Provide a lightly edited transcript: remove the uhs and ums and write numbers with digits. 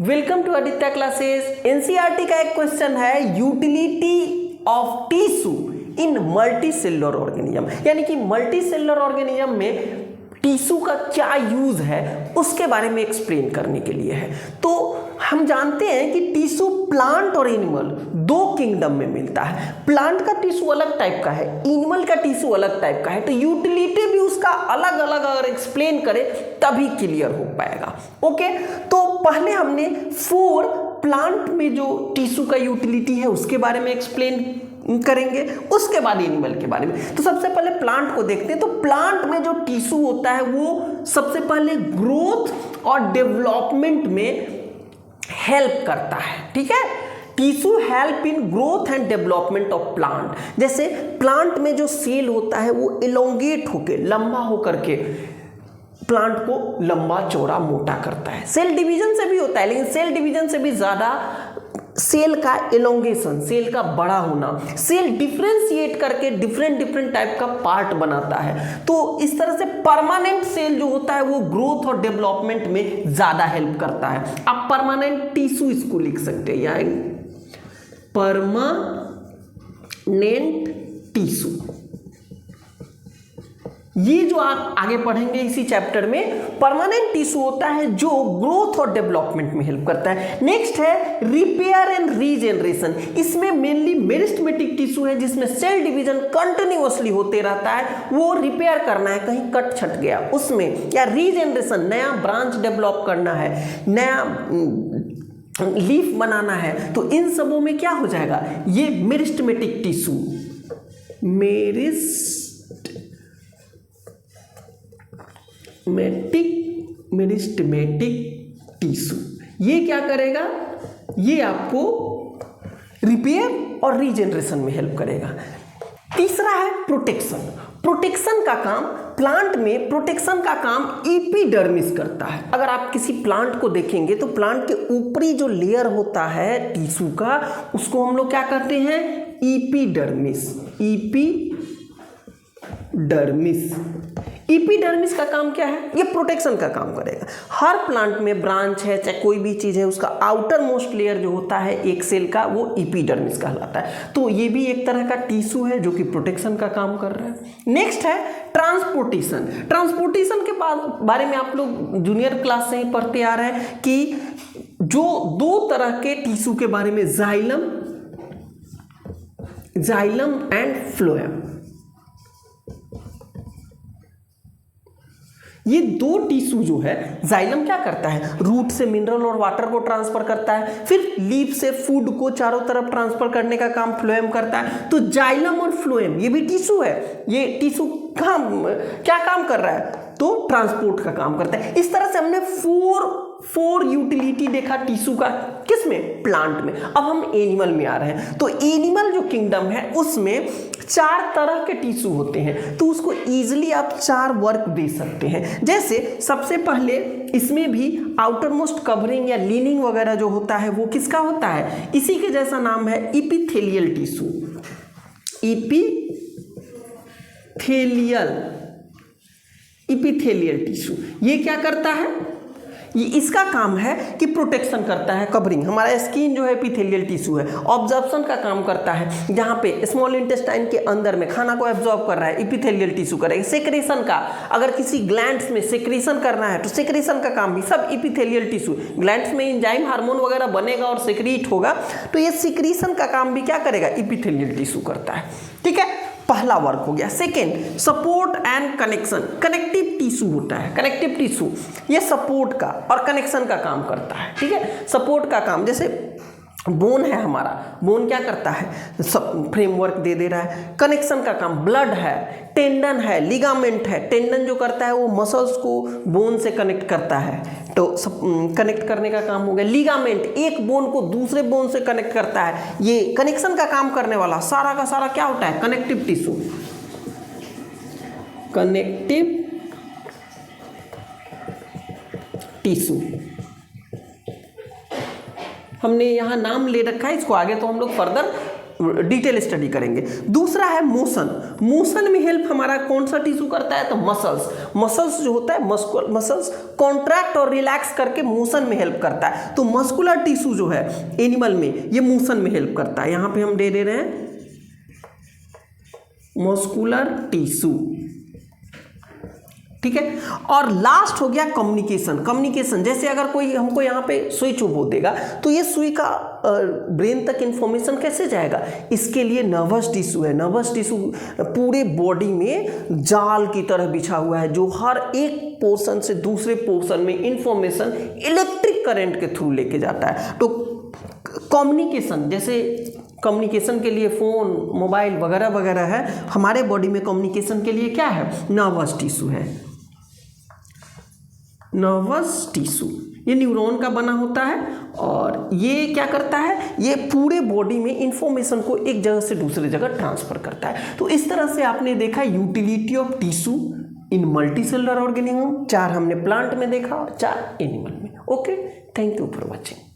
Welcome to Aditya classes. NCERT का एक question है utility of tissue in multi cellular organism, यानी कि मल्टी सेलुलर ऑर्गेनिज्म में टिश्यू का क्या यूज है उसके बारे में एक्सप्लेन करने के लिए है। तो हम जानते हैं कि टिश्यू प्लांट और एनिमल दो किंगडम में मिलता है। प्लांट का टिश्यू अलग टाइप का है, एनिमल का टिश्यू अलग टाइप का है, तो यूटिलिटी भी उसका अलग अलग अगर एक्सप्लेन करें तभी क्लियर हो पाएगा। ओके, तो पहले हमने प्लांट में जो टिश्यू का यूटिलिटी है उसके बारे में एक्सप्लेन करेंगे, उसके बाद एनिमल के बारे में। तो सबसे पहले प्लांट को देखते हैं। तो प्लांट में जो टिश्यू होता है वो सबसे पहले ग्रोथ और डेवलपमेंट में हेल्प करता है। ठीक है, tissue help in growth and development of plant. जैसे प्लांट में जो सेल होता है वो इलोंगेट होके, लंबा होकर के प्लांट को लंबा चौड़ा मोटा करता है। सेल डिवीजन से भी होता है, लेकिन सेल डिवीजन से भी ज्यादा सेल का एलोंगेशन, सेल का बड़ा होना, सेल डिफरेंशिएट करके डिफरेंट टाइप का पार्ट बनाता है। तो इस तरह से परमानेंट सेल जो होता है वो ग्रोथ और डेवलपमेंट में ज्यादा हेल्प करता है। आप परमानेंट टिश्यू इसको लिख सकते हैं, या परमानेंट टिश्यू। ये जो आप आगे पढ़ेंगे इसी चैप्टर में, परमानेंट टिश्यू होता है जो ग्रोथ और डेवलपमेंट में हेल्प करता है। नेक्स्ट है रिपेयर एंड रीजनरेशन। इसमें मेनली मेरिस्टेमेटिक टिश्यू है जिसमें सेल डिवीजन कंटिन्यूअसली होते रहता है, वो रिपेयर करना है, कहीं कट छट गया उसमें, या रीजनरेशन नया ब्रांच डेवलप करना है, नया लीफ बनाना है। तो इन सबों में क्या हो जाएगा, ये मेरिस्टेमेटिक टिश्यू, मेरिस्टेमेटिक टिश्यू ये क्या करेगा, ये आपको रिपेयर और रीजनरेशन में हेल्प करेगा। तीसरा है प्रोटेक्शन। प्रोटेक्शन का काम, प्लांट में प्रोटेक्शन का काम एपिडर्मिस करता है। अगर आप किसी प्लांट को देखेंगे तो प्लांट के ऊपरी जो लेयर होता है टिश्यू का, उसको हम लोग क्या करते हैं, एपिडर्मिस। एपिडर्मिस का काम क्या है, ये प्रोटेक्शन का काम करेगा। हर प्लांट में ब्रांच है चाहे कोई भी चीज है, उसका आउटर मोस्ट लेयर जो होता है एक सेल का, वो एपिडर्मिस कहलाता है। तो ये भी एक तरह का टिश्यू है जो कि प्रोटेक्शन का काम कर रहा है। नेक्स्ट है ट्रांसपोर्टेशन। ट्रांसपोर्टेशन के बारे में आप लोग जूनियर क्लास से ही पढ़ते आ रहे हैं कि जो दो तरह के टिश्यू के बारे में, जाइलम एंड फ्लोएम, ये दो टिश्यू जो है, जाइलम क्या करता है, रूट से मिनरल और वाटर को ट्रांसफर करता है, फिर लीफ से फूड को चारों तरफ ट्रांसफर करने का काम फ्लोएम करता है। तो जाइलम और फ्लोएम ये भी टिश्यू है। ये टिश्यू क्या काम कर रहा है, तो ट्रांसपोर्ट का काम करता है। इस तरह से हमने फोर यूटिलिटी देखा टिश्यू का, किसमें, प्लांट में। अब हम एनिमल में आ रहे हैं। तो एनिमल जो किंगडम है उसमें 4 तरह के टिश्यू होते हैं, तो उसको इजीली आप 4 वर्क दे सकते हैं। जैसे सबसे पहले इसमें भी आउटर मोस्ट कवरिंग या लीनिंग वगैरह जो होता है वो किसका होता है, इसी के जैसा नाम है एपिथेलियल टिश्यू। एपिथेलियल टिश्यू ये क्या करता है, ये इसका काम है कि प्रोटेक्शन करता है, कवरिंग। हमारा स्किन जो है एपिथेलियल टिश्यू है। ऑब्जर्प्शन का काम करता है, जहाँ पे स्मॉल इंटेस्टाइन के अंदर में खाना को एब्जॉर्ब कर रहा है, एपिथेलियल टिश्यू करेगा। सेक्रेशन का, अगर किसी ग्लैंड्स में सेक्रेशन करना है तो सेक्रेशन का काम भी सब एपिथेलियल टिश्यू। ग्लैंड्स में एंजाइम हार्मोन वगैरह बनेगा और सेक्रीट होगा, तो ये सेक्रेशन का काम भी क्या करेगा, एपिथेलियल टिश्यू करता है। ठीक है, पहला वर्क हो गया। Second, support and connection. Connective tissue होता है, कनेक्टिव टिश्यू ये सपोर्ट का और कनेक्शन का काम करता है। ठीक है, सपोर्ट का काम, जैसे बोन है हमारा, बोन क्या करता है, सब फ्रेमवर्क दे रहा है। कनेक्शन का काम, ब्लड है, टेंडन है, लिगामेंट है। टेंडन जो करता है वो मसल्स को बोन से कनेक्ट करता है, तो कनेक्ट करने का काम हो गया। लिगामेंट एक बोन को दूसरे बोन से कनेक्ट करता है। ये कनेक्शन का काम करने वाला सारा का सारा क्या होता है, कनेक्टिव टिश्यू। कनेक्टिव टिश्यू हमने यहाँ नाम ले रखा है, इसको आगे तो हम लोग फर्दर डिटेल स्टडी करेंगे। दूसरा है मोशन। मोशन में हेल्प हमारा कौन सा टिश्यू करता है? तो मसल्स। मसल्स जो होता है, मसल्स कॉन्ट्रैक्ट और रिलैक्स करके मोशन में हेल्प करता है। तो मस्कुलर टिश्यू जो है एनिमल में, ये मोशन में हेल्प करता है। यहां पे हम दे रहे हैं मस्कुलर टिश्यू, ठीक है। और लास्ट हो गया कम्युनिकेशन। कम्युनिकेशन जैसे अगर कोई हमको यहाँ पे सुई चुभो देगा तो ये सुई का ब्रेन तक इंफॉर्मेशन कैसे जाएगा? इसके लिए नर्वस टिश्यू है। नर्वस टिश्यू पूरे बॉडी में जाल की तरह बिछा हुआ है, जो हर एक पोर्शन से दूसरे पोर्शन में इंफॉर्मेशन इलेक्ट्रिक करंट के थ्रू लेके जाता है। तो कम्युनिकेशन, जैसे कम्युनिकेशन के लिए फ़ोन, मोबाइल वगैरह वगैरह है, हमारे बॉडी में कम्युनिकेशन के लिए क्या है? नर्वस टिश्यू है। नर्वस टिश्यू ये न्यूरॉन का बना होता है और ये क्या करता है? ये पूरे बॉडी में इंफॉर्मेशन को एक जगह से दूसरे जगह ट्रांसफर करता है। तो इस तरह से आपने देखा utility of tissue in multicellular organism. 4 हमने प्लांट में देखा और 4 एनिमल में। Okay, thank you for watching.